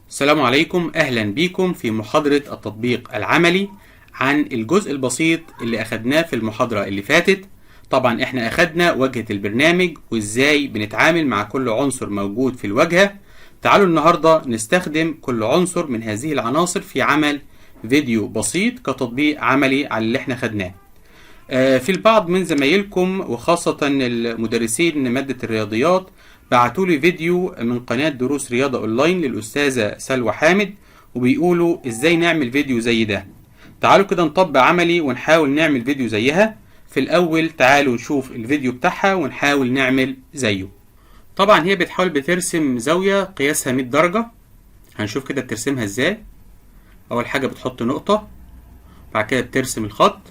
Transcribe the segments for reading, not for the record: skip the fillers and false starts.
السلام عليكم، أهلا بيكم في محاضرة التطبيق العملي عن الجزء البسيط اللي أخدناه في المحاضرة اللي فاتت. طبعا احنا أخدنا واجهة البرنامج وإزاي بنتعامل مع كل عنصر موجود في الواجهة. تعالوا النهاردة نستخدم كل عنصر من هذه العناصر في عمل فيديو بسيط كتطبيق عملي على اللي احنا خدناه. في البعض من زمايلكم وخاصة المدرسين مادة الرياضيات بعتوا لي فيديو من قناة دروس رياضة اونلاين للأستاذة سلوى حامد، وبيقولوا ازاي نعمل فيديو زي ده. تعالوا كده نطبق عملي ونحاول نعمل فيديو زيها. في الأول تعالوا نشوف الفيديو بتاعها ونحاول نعمل زيه. طبعا هي بتحاول بترسم زاوية قياسها 100 درجة. هنشوف كده بترسمها ازاي. أول حاجة بتحط نقطة، بعد كده بترسم الخط،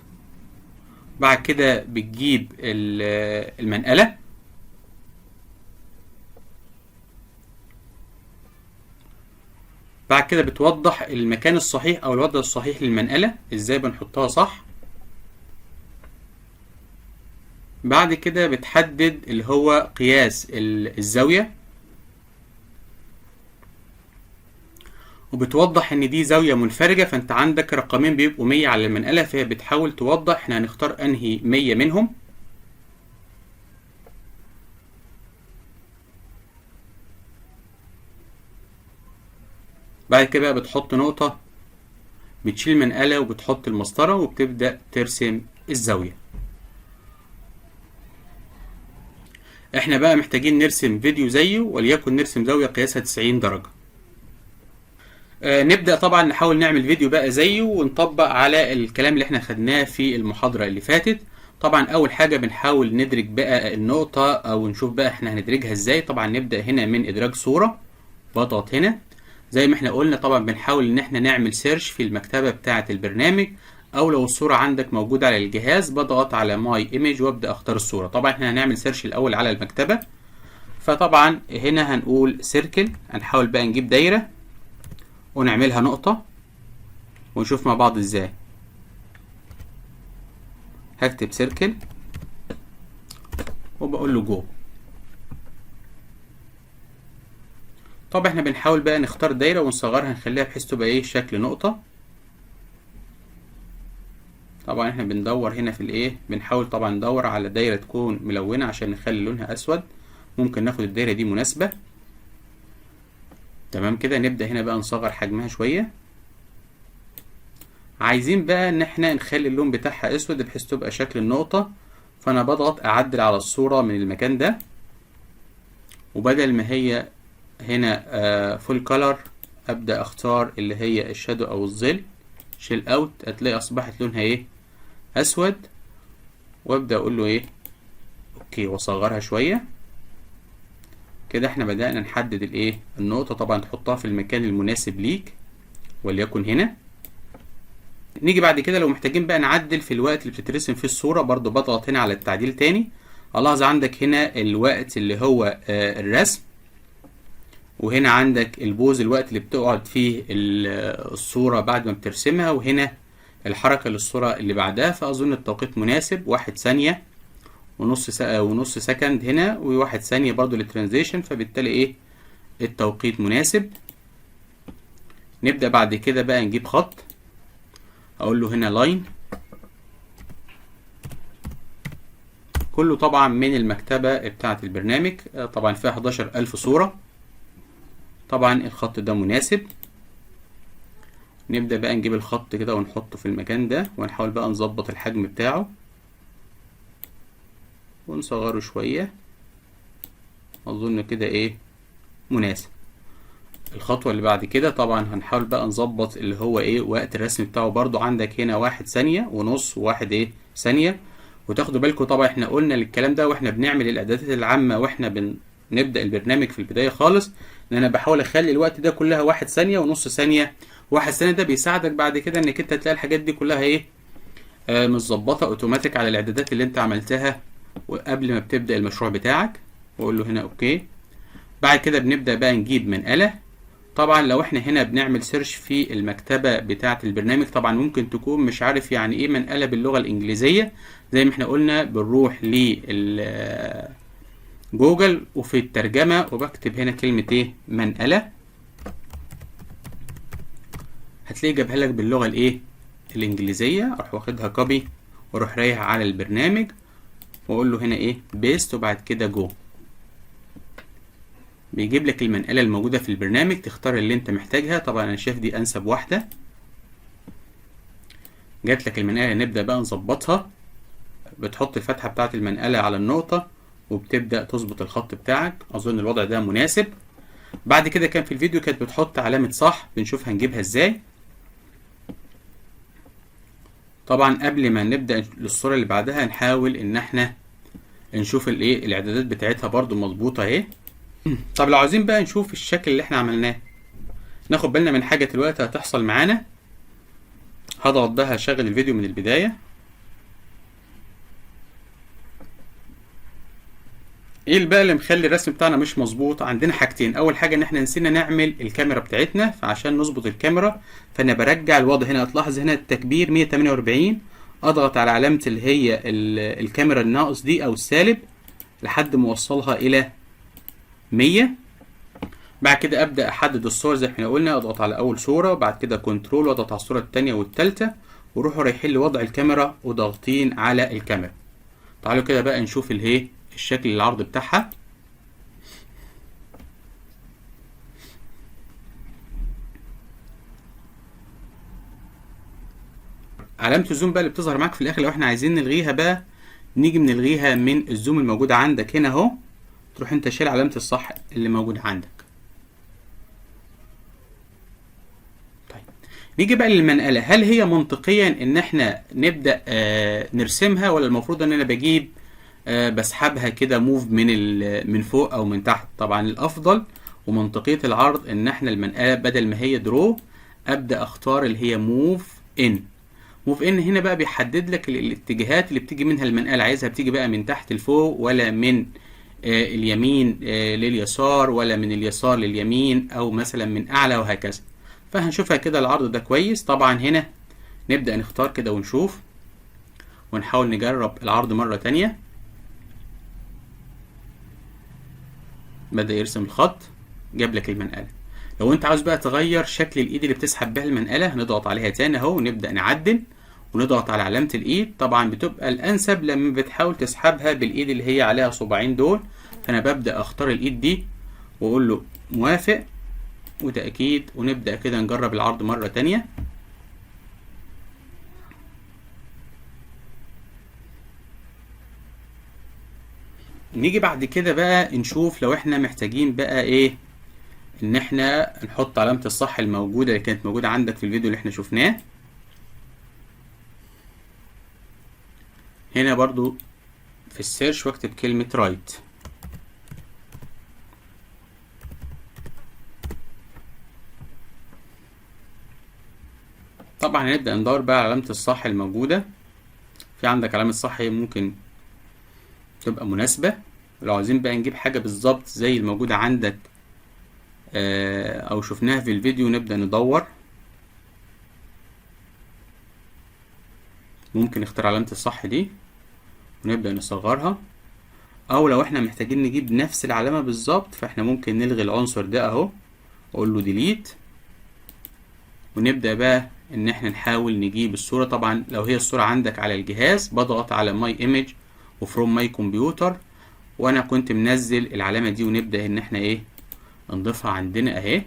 بعد كده بتجيب المنقلة، بعد كده بتوضح المكان الصحيح او الوضع الصحيح للمنقلة ازاي بنحطها صح. بعد كده بتحدد اللي هو قياس الزاوية، وبتوضح ان دي زاوية منفرجة، فانت عندك رقمين بيبقوا 100 على المنقلة، فهي بتحاول توضح احنا هنختار انهي 100 منهم. بعد كده بقى بتحط نقطة، بتشيل المنقلة وبتحط المسطرة وبتبدأ ترسم الزاوية. احنا بقى محتاجين نرسم فيديو زيه، وليكن نرسم زاوية قياسها 90 درجة. نبدأ طبعا نحاول نعمل فيديو بقى زيه ونطبق على الكلام اللي احنا خدناه في المحاضرة اللي فاتت. طبعا اول حاجة بنحاول ندرج بقى النقطة او نشوف بقى احنا هندرجها ازاي. طبعا نبدأ هنا من ادراج صورة، بضغط هنا زي ما احنا قلنا. طبعا بنحاول ان احنا نعمل سيرش في المكتبة بتاعة البرنامج، او لو الصورة عندك موجودة على الجهاز بضغط على ماي ايميج وابدأ اختار الصورة. طبعا احنا هنعمل سيرش الاول على المكتبة، فطبعا هنا هنقول سيركل. هنحاول بقى نجيب دايرة ونعملها نقطة ونشوف مع بعض ازاي. هكتب سيركل وبقول له جو. طب احنا بنحاول بقى نختار دايرة ونصغرها نخليها بحيث تبقى ايه شكل نقطة. طبعا احنا بندور هنا في الايه، بنحاول طبعا ندور على دايرة تكون ملونة عشان نخلي لونها اسود. ممكن ناخد الدايرة دي مناسبة. تمام كده. نبدأ هنا بقى نصغر حجمها شوية. عايزين بقى ان احنا نخلي اللون بتاعها اسود بحيث تبقى شكل النقطة، فانا بضغط اعدل على الصورة من المكان ده، وبدل ما هي هنا فول كولر ابدأ اختار اللي هي الشادو او الظل، شيل اوت، هتلاقي اصبحت لونها ايه اسود. وابدأ اقول له ايه اوكي واصغرها شوية كده. احنا بدأنا نحدد الايه النقطة. طبعا تحطها في المكان المناسب ليك وليكن هنا. نيجي بعد كده لو محتاجين بقى نعدل في الوقت اللي بتترسم فيه الصورة، برضو بضغط هنا على التعديل تاني. الاحظ عندك هنا الوقت اللي هو الرسم، وهنا عندك البوز الوقت اللي بتقعد فيه الصورة بعد ما بترسمها، وهنا الحركة للصورة اللي بعدها. فأظن التوقيت مناسب 1 ثانية ونص سكند هنا، و1 ثانية برضو للترانزيشن، فبالتالي ايه التوقيت مناسب. نبدأ بعد كده بقى نجيب خط، اقول له هنا لاين، كله طبعا من المكتبة بتاعة البرنامج. طبعا فيها 11,000 صورة. طبعا الخط ده مناسب. نبدأ بقى نجيب الخط كده ونحطه في المكان ده، ونحاول بقى نظبط الحجم بتاعه ونصغره شوية. اظن كده ايه مناسب. الخطوة اللي بعد كده طبعا هنحاول بقى نظبط اللي هو ايه وقت الرسم بتاعه. برضو عندك هنا 1 ثانية ونص وواحد ايه ثانية. وتاخدوا بالكم طبعا احنا قلنا الكلام ده واحنا بنعمل الاعدادات العامة واحنا بنبدأ البرنامج في البداية خالص، ان انا بحاول اخلي الوقت ده كلها 1 ثانية ونص ثانية. 1 ثانية ده بيساعدك بعد كده انك انت تلاقي الحاجات دي كلها ايه متظبطة اوتوماتيك على الاعدادات اللي انت عملتها وقبل ما بتبدأ المشروع بتاعك. واقول له هنا اوكي. بعد كده بنبدأ بقى نجيب منقلة. طبعا لو احنا هنا بنعمل سيرش في المكتبة بتاعة البرنامج، طبعا ممكن تكون مش عارف يعني ايه منقلة باللغة الانجليزية. زي ما احنا قلنا بنروح جوجل وفي الترجمة وبكتب هنا كلمة ايه منقلة. هتلاقيه جابها لك باللغة الايه الانجليزية. اروح واخدها كوبي واروح رايح على البرنامج واقول له هنا ايه بيست وبعد كده جو. بيجيب لك المنقلة الموجودة في البرنامج، تختار اللي انت محتاجها. طبعا انا شايف دي انسب واحدة. جات لك المنقلة، نبدأ بقى نظبطها. بتحط الفتحة بتاعت المنقلة على النقطة وبتبدأ تظبط الخط بتاعك. اظن الوضع ده مناسب. بعد كده كان في الفيديو كانت بتحط علامة صح، بنشوف هنجيبها ازاي. طبعا قبل ما نبدأ للصورة اللي بعدها نحاول ان احنا نشوف الايه الاعدادات بتاعتها برضو مظبوطة اهي. طب لو عايزين بقى نشوف الشكل اللي احنا عملناه، ناخد بالنا من حاجة دلوقتي هتحصل معانا. هضغط بقى هشغل الفيديو من البداية. ايه بقى اللي مخلي الرسم بتاعنا مش مظبوط؟ عندنا حاجتين. اول حاجة ان احنا نسينا نعمل الكاميرا بتاعتنا، فعشان نظبط الكاميرا فانا برجع الوضع هنا. هتلاحظ هنا التكبير 148، اضغط على علامة اللي هي الكاميرا الناقص دي او السالب لحد ما اوصلها الى 100. بعد كده ابدا احدد الصور زي ما احنا قلنا. اضغط على اول صورة وبعد كده كنترول واضغط على الصورة الثانية والثالثة وروحوا رايحين لوضع الكاميرا وضاغطين على الكاميرا. تعالوا كده بقى نشوف الايه الشكل العرض بتاعها. علامة الزوم بقى اللي بتظهر معاك في الاخر لو احنا عايزين نلغيها بقى، نيجي نلغيها من الزوم الموجودة عندك هنا اهو. تروح انت شايل علامة الصح اللي موجودة عندك. طيب نيجي بقى للمنقلة. هل هي منطقيا ان احنا نبدأ نرسمها، ولا المفروض ان انا بجيب بسحبها كده موف من فوق او من تحت؟ طبعا الافضل ومنطقية العرض ان احنا المنقلة بدل ما هي درو ابدأ اختار اللي هي موف ان. موف ان هنا بقى بيحدد لك الاتجاهات اللي بتيجي منها المنقلة. عايزها بتيجي بقى من تحت لفوق، ولا من اليمين لليسار، ولا من اليسار لليمين، او مثلا من اعلى، وهكذا. فهنشوفها كده العرض ده كويس. طبعا هنا نبدأ نختار كده ونشوف ونحاول نجرب العرض مرة تانية. بدأ يرسم الخط، جاب لك المنقلة. لو انت عاوز بقى تغير شكل الايد اللي بتسحب بها المنقلة هنضغط عليها تاني اهو ونبدأ نعدل ونضغط على علامة الايد. طبعا بتبقى الانسب لما بتحاول تسحبها بالايد اللي هي عليها صباعين دول. فانا ببدأ اختار الايد دي واقول له موافق وتأكيد، ونبدأ كده نجرب العرض مرة تانية. نيجي بعد كده بقى نشوف لو احنا محتاجين بقى ايه، ان احنا نحط علامة الصح الموجودة اللي كانت موجودة عندك في الفيديو اللي احنا شفناه. هنا برضو في السيرش واكتب كلمة رايت. طبعا هنبدأ ندور بقى على علامة الصح الموجودة. في عندك علامة صح ممكن تبقى مناسبة. لو عايزين بقى نجيب حاجة بالظبط زي الموجودة عندك او شفناها في الفيديو نبدأ ندور. ممكن نختار علامة الصح دي ونبدأ نصغرها، او لو احنا محتاجين نجيب نفس العلامة بالظبط فاحنا ممكن نلغي العنصر ده اهو اقول له ديليت، ونبدأ بقى ان احنا نحاول نجيب الصورة. طبعا لو هي الصورة عندك على الجهاز بضغط على ماي ايمج وفروم ماي كمبيوتر، وانا كنت منزل العلامة دي، ونبدأ ان احنا ايه نضيفها عندنا اهي.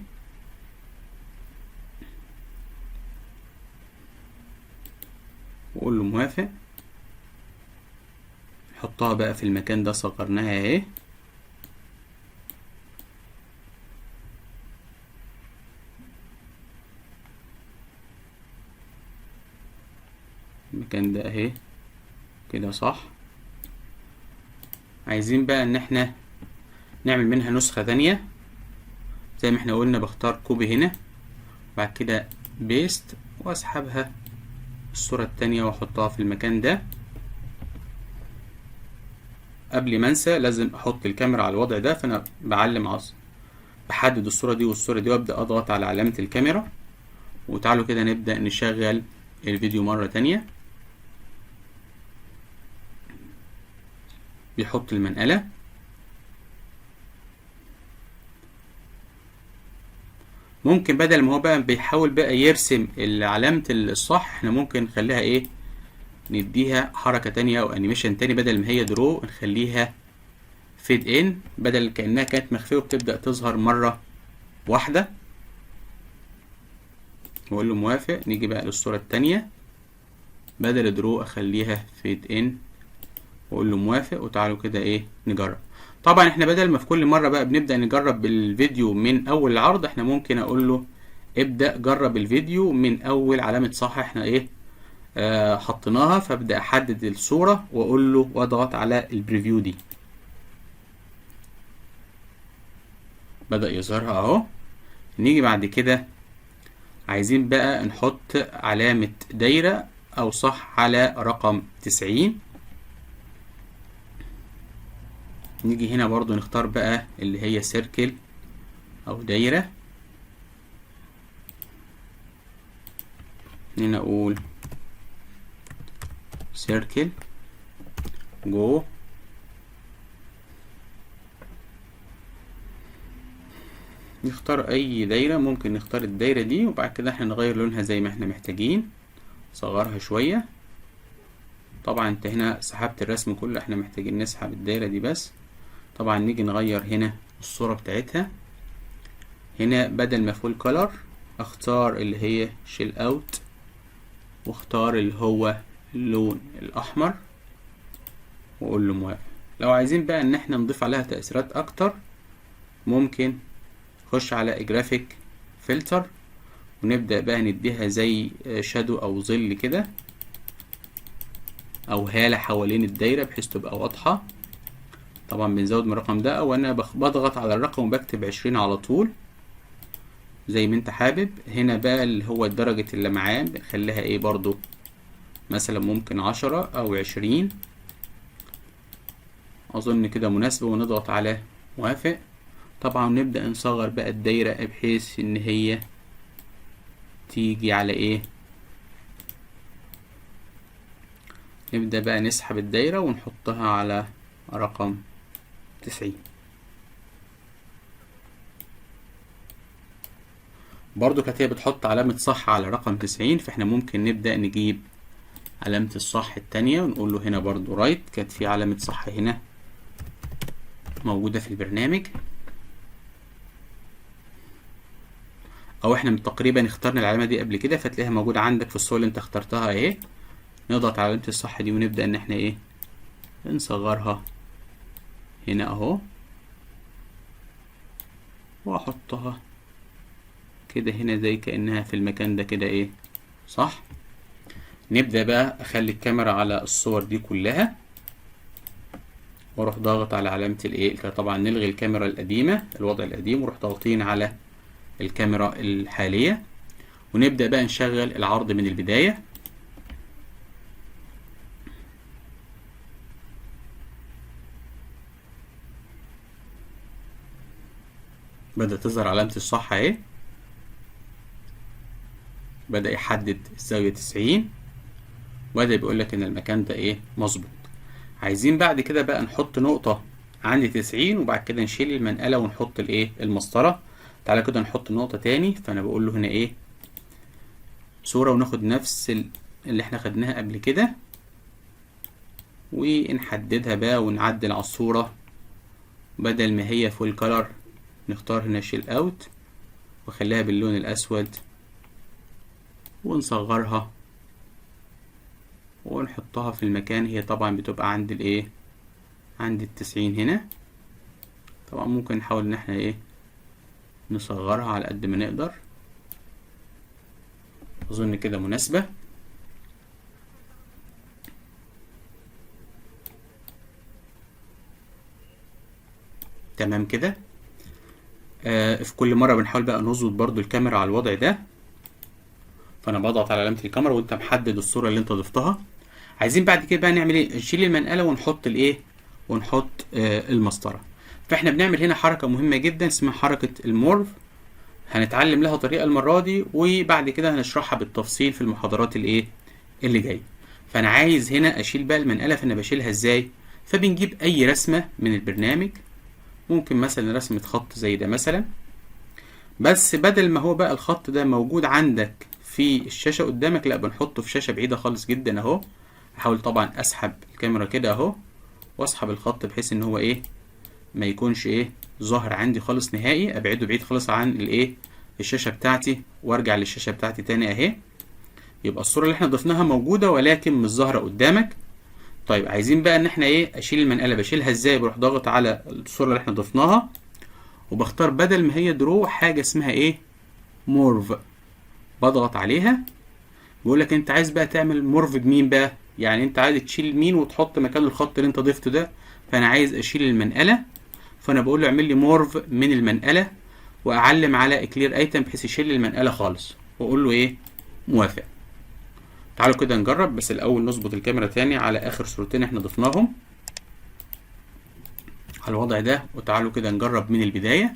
واقول له موافق. نحطها بقى في المكان ده، صغرناها اهي. المكان ده اهي كده صح. عايزين بقى ان احنا نعمل منها نسخة تانية زي ما احنا قلنا. بختار كوبي هنا بعد كده بيست واسحبها الصورة التانية واحطها في المكان ده. قبل ما انسى لازم احط الكاميرا على الوضع ده، فانا بعلم عصر بحدد الصورة دي والصورة دي وابدأ اضغط على علامة الكاميرا. وتعالوا كده نبدأ نشغل الفيديو مرة تانية. بيحط المنقلة. ممكن بدل ما هو بقى بيحاول بقى يرسم علامة الصح، احنا ممكن نخليها ايه، نديها حركة تانية او انيميشن تاني، بدل ما هي درو نخليها فيد ان، بدل كأنها كانت مخفية وبتبدأ تظهر مرة واحدة. واقول له موافق. نيجي بقى للصورة التانية، بدل درو اخليها فيد ان واقول له موافق. وتعالوا كده ايه نجرب. طبعا احنا بدل ما في كل مرة بقى بنبدأ نجرب بالفيديو من اول العرض، احنا ممكن اقول له ابدأ جرب الفيديو من اول علامة صح احنا ايه حطيناها. فابدأ احدد الصورة واقول له واضغط على البريفيو دي، بدأ يظهرها اهو. نيجي بعد كده عايزين بقى نحط علامة دايرة او صح على رقم 90. نيجي هنا برضو نختار بقى اللي هي سيركل او دايرة. هنا اقول سيركل جو. نختار اي دايرة، ممكن نختار الدايرة دي وبعد كده احنا نغير لونها زي ما احنا محتاجين، نصغرها شوية. طبعا انت هنا سحبت الرسم كله، احنا محتاجين نسحب الدايرة دي بس. طبعا نيجي نغير هنا الصورة بتاعتها. هنا بدل ما فول كولر اختار اللي هي شيل اوت، واختار اللي هو اللون الاحمر واقول له موافق. لو عايزين بقى ان احنا نضيف عليها تأثيرات اكتر، ممكن نخش على جرافيك فلتر ونبدأ بقى نديها زي شادو او ظل كده او هالة حوالين الدايرة بحيث تبقى واضحة. طبعا بنزود من الرقم ده، او انا بضغط على الرقم وبكتب 20 على طول زي ما انت حابب. هنا بقى اللي هو درجة اللمعان بنخليها ايه برضو، مثلا ممكن 10 او 20 اظن كده مناسبة، ونضغط على موافق. طبعا نبدأ نصغر بقى الدايرة بحيث ان هي تيجي على ايه، نبدأ بقى نسحب الدايرة ونحطها على رقم 90. برضو كانت هي بتحط علامة صح على رقم 90، فاحنا ممكن نبدأ نجيب علامة الصح التانية ونقول له هنا برضو رايت. كانت في علامة صح هنا موجودة في البرنامج، او احنا تقريبا اخترنا العلامة دي قبل كده فتلاقيها موجودة عندك في الصورة اللي انت اخترتها اهي. نضغط على علامة الصح دي ونبدأ ان احنا ايه نصغرها هنا اهو، واحطها كده هنا زي كأنها في المكان ده كده ايه صح. نبدأ بقى اخلي الكاميرا على الصور دي كلها واروح ضاغط على علامة الايه. طبعا نلغي الكاميرا القديمة الوضع القديم وروح ضاغطين على الكاميرا الحالية، ونبدأ بقى نشغل العرض من البداية. بدأت تظهر علامة الصح اهي، بدأ يحدد الزاوية 90، وبدأ بيقول لك ان المكان ده ايه مظبوط. عايزين بعد كده بقى نحط نقطة عند 90 وبعد كده نشيل المنقلة ونحط الايه المسطرة. تعالى كده نحط نقطة تاني. فانا بقول له هنا ايه صورة، وناخد نفس اللي احنا خدناها قبل كده ونحددها بقى ونعدل على الصورة. بدل ما هي فول كولر نختار هنا شيل اوت وخليها باللون الاسود ونصغرها ونحطها في المكان. هي طبعا بتبقى عند الايه عند 90 هنا. طبعا ممكن نحاول ان احنا ايه نصغرها على قد ما نقدر. اظن كده مناسبة. تمام كده. في كل مرة بنحاول بقى نظبط برضو الكاميرا على الوضع ده. فانا بضغط على علامة الكاميرا وانت محدد الصورة اللي انت ضفتها. عايزين بعد كده بقى نعمل ايه، نشيل المنقلة ونحط الايه ونحط المسطرة. فاحنا بنعمل هنا حركة مهمة جدا اسمها حركة المورف. هنتعلم لها طريقة المرة دي وبعد كده هنشرحها بالتفصيل في المحاضرات الايه اللي جاية. فانا عايز هنا اشيل بقى المنقلة. فانا بشيلها ازاي؟ فبنجيب اي رسمة من البرنامج، ممكن مثلا رسمة خط زي ده مثلا، بس بدل ما هو بقى الخط ده موجود عندك في الشاشة قدامك، لا بنحطه في شاشة بعيدة خالص جدا اهو. احاول طبعا اسحب الكاميرا كده اهو، واسحب الخط بحيث ان هو ايه ما يكونش ايه ظاهر عندي خالص نهائي. ابعده بعيد خالص عن الايه الشاشة بتاعتي، وارجع للشاشة بتاعتي تاني اهي. يبقى الصورة اللي احنا ضفناها موجودة ولكن مش ظاهرة قدامك. طيب عايزين بقى ان احنا ايه اشيل المنقلة. بشيلها ازاي؟ بروح ضاغط على الصورة اللي احنا ضفناها، وبختار بدل ما هي درو حاجة اسمها ايه مورف. بضغط عليها، بيقول لك انت عايز بقى تعمل مورف بمين بقى، يعني انت عايز تشيل مين وتحط مكان الخط اللي انت ضفته ده. فانا عايز اشيل المنقلة، فانا بقول له اعمل لي مورف من المنقلة، واعلم على كلير ايتم بحيث يشيل لي المنقلة خالص، واقول له ايه موافق. تعالوا كده نجرب، بس الاول نظبط الكاميرا تاني على اخر صورتين احنا ضفناهم على الوضع ده. وتعالوا كده نجرب من البداية.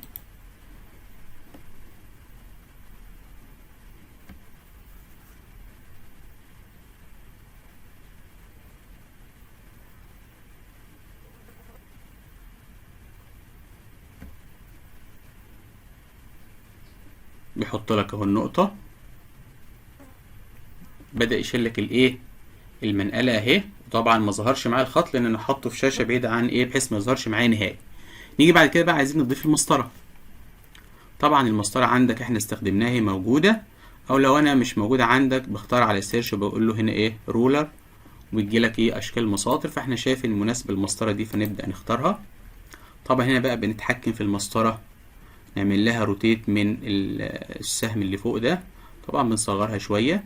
بيحط لك اهو النقطة، بدأ يشيل لك الايه المنقلة اهي. وطبعا ما ظهرش معايا الخط لان انا حاطه في شاشة بعيدة عن ايه بحيث ما يظهرش معايا نهائي. نيجي بعد كده بقى عايزين نضيف المسطرة. طبعا المسطرة عندك احنا استخدمناها هي موجودة، او لو انا مش موجودة عندك بختار على السيرش وبقول له هنا ايه رولر، ويجي لك ايه اشكال مساطر. فاحنا شايفين مناسب المسطرة دي فنبدأ نختارها. طبعا هنا بقى بنتحكم في المسطرة، نعمل لها روتيت من السهم اللي فوق ده. طبعا بنصغرها شوية،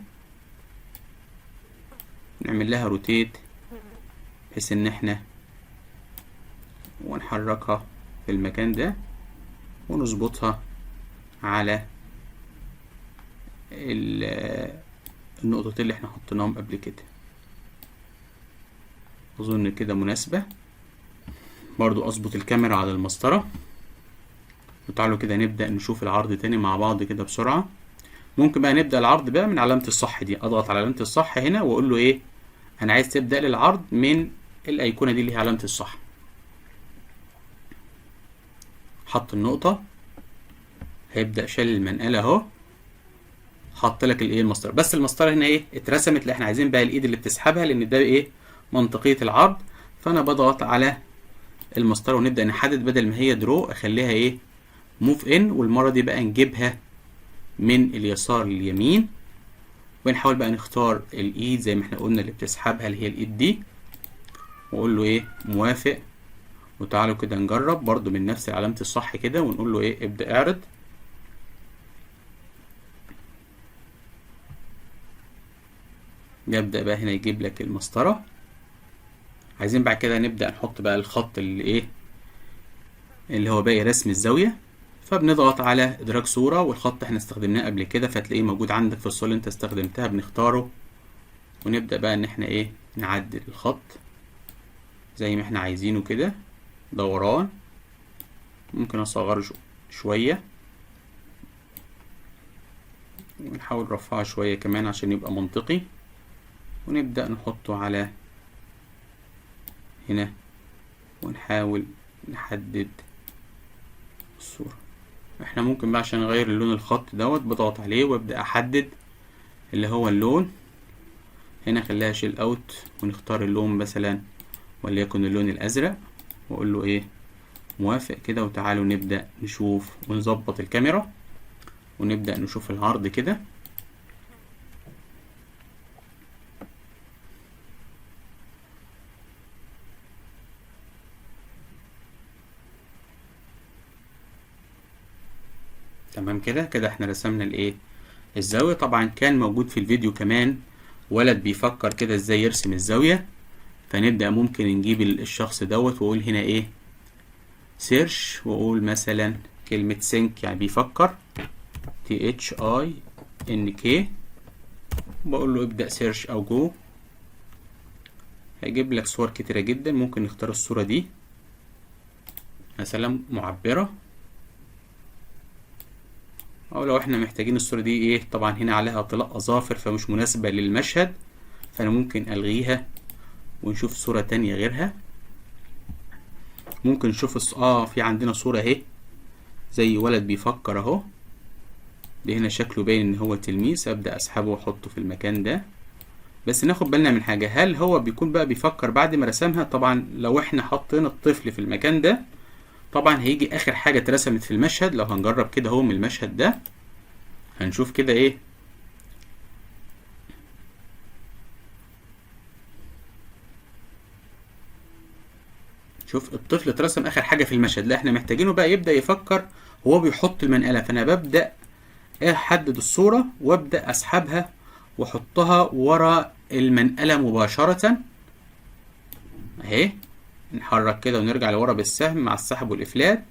نعمل لها روتيت بحيث ان احنا ونحركها في المكان ده، ونظبطها على النقطتين اللي احنا حطيناهم قبل كده. اظن كده مناسبة. برضو اظبط الكاميرا على المسطرة. وتعالوا كده نبدأ نشوف العرض تاني مع بعض كده بسرعة. ممكن بقى نبدأ العرض بقى من علامة الصح دي. اضغط على علامة الصح هنا واقول له ايه انا عايز تبدأ لي العرض من الايقونة دي اللي هي علامة الصح. حط النقطة، هيبدأ شال المنقلة اهو، حط لك الايه المسطرة. بس المسطرة هنا ايه اترسمت، اللي احنا عايزين بقى الايد اللي بتسحبها لان ده ايه منطقية العرض. فانا بضغط على المسطرة ونبدأ نحدد، بدل ما هي درو اخليها ايه موف ان. والمرة دي بقى نجيبها من اليسار لليمين، ونحاول بقى نختار الايد زي ما احنا قلنا اللي بتسحبها اللي هي الايد دي، واقول له ايه موافق. وتعالوا كده نجرب برضو من نفس علامة الصح كده، ونقول له ايه ابدأ اعرض. يبدأ بقى هنا يجيب لك المسطرة. عايزين بعد كده نبدأ نحط بقى الخط اللي ايه اللي هو باقي رسم الزاوية. فبنضغط على ادراج صورة، والخط احنا استخدمناه قبل كده فتلاقيه موجود عندك في الصورة اللي انت استخدمتها. بنختاره ونبدأ بقى ان احنا ايه نعدل الخط زي ما احنا عايزينه كده دوران. ممكن اصغره شوية، ونحاول نرفعه شوية كمان عشان يبقى منطقي. ونبدأ نحطه على هنا، ونحاول نحدد الصورة. احنا ممكن بقى عشان نغير اللون الخط دوت بضغط عليه وابدأ احدد اللي هو اللون. هنا خليها شيل اوت، ونختار اللون مثلا وليكن اللون الازرق، واقول له ايه موافق كده. وتعالوا نبدأ نشوف ونظبط الكاميرا ونبدأ نشوف العرض كده. تمام كده احنا رسمنا الايه الزاوية. طبعا كان موجود في الفيديو كمان ولد بيفكر كده ازاي يرسم الزاوية. فنبدأ ممكن نجيب الشخص دوت واقول هنا ايه سيرش، واقول مثلا كلمة سينك يعني بيفكر THINK، بقول له ابدأ سيرش او جو. هيجيب لك صور كتيرة جدا. ممكن نختار الصورة دي مثلا معبرة، او لو احنا محتاجين الصورة دي ايه طبعا هنا عليها طلاء اظافر فمش مناسبة للمشهد، فانا ممكن الغيها ونشوف صورة تانية غيرها. ممكن نشوف في عندنا صورة اهي زي ولد بيفكر اهو. ده هنا شكله باين ان هو تلميذ، ابدأ اسحبه واحطه في المكان ده. بس ناخد بالنا من حاجة، هل هو بيكون بقى بيفكر بعد ما رسمها؟ طبعا لو احنا حطينا الطفل في المكان ده طبعا هيجي اخر حاجة اترسمت في المشهد. لو هنجرب كده اهو من المشهد ده هنشوف كده ايه، شوف الطفل اترسم اخر حاجة في المشهد. لا احنا محتاجينه بقى يبدأ يفكر وهو بيحط المنقلة. فانا ببدأ احدد الصورة وابدأ اسحبها واحطها ورا المنقلة مباشرة اهي. نحرك كده ونرجع لورا بالسهم مع السحب والافلات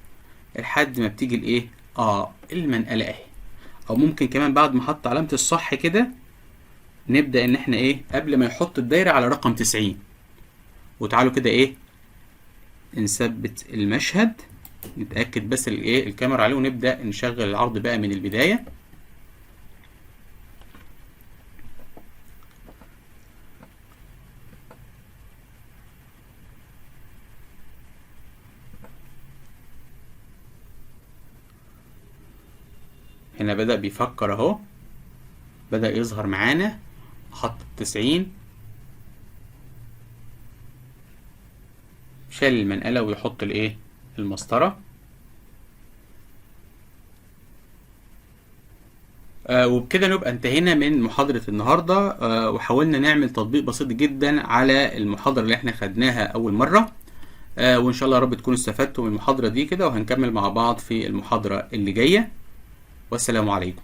لحد ما بتيجي الايه المنقلة اهي. او ممكن كمان بعد ما احط علامة الصح كده نبدأ ان احنا ايه قبل ما يحط الدايرة على رقم 90. وتعالوا كده ايه نثبت المشهد، نتأكد بس الايه الكاميرا عليه، ونبدأ نشغل العرض بقى من البداية. هنا بدأ بيفكر اهو، بدأ يظهر معانا، حط 90، شال المنقلة ويحط الايه المسطرة. وبكده نبقى انتهينا من محاضرة النهاردة. وحاولنا نعمل تطبيق بسيط جدا على المحاضرة اللي احنا خدناها أول مرة. وإن شاء الله يا رب تكونوا استفدتوا من المحاضرة دي كده، وهنكمل مع بعض في المحاضرة اللي جاية. والسلام عليكم.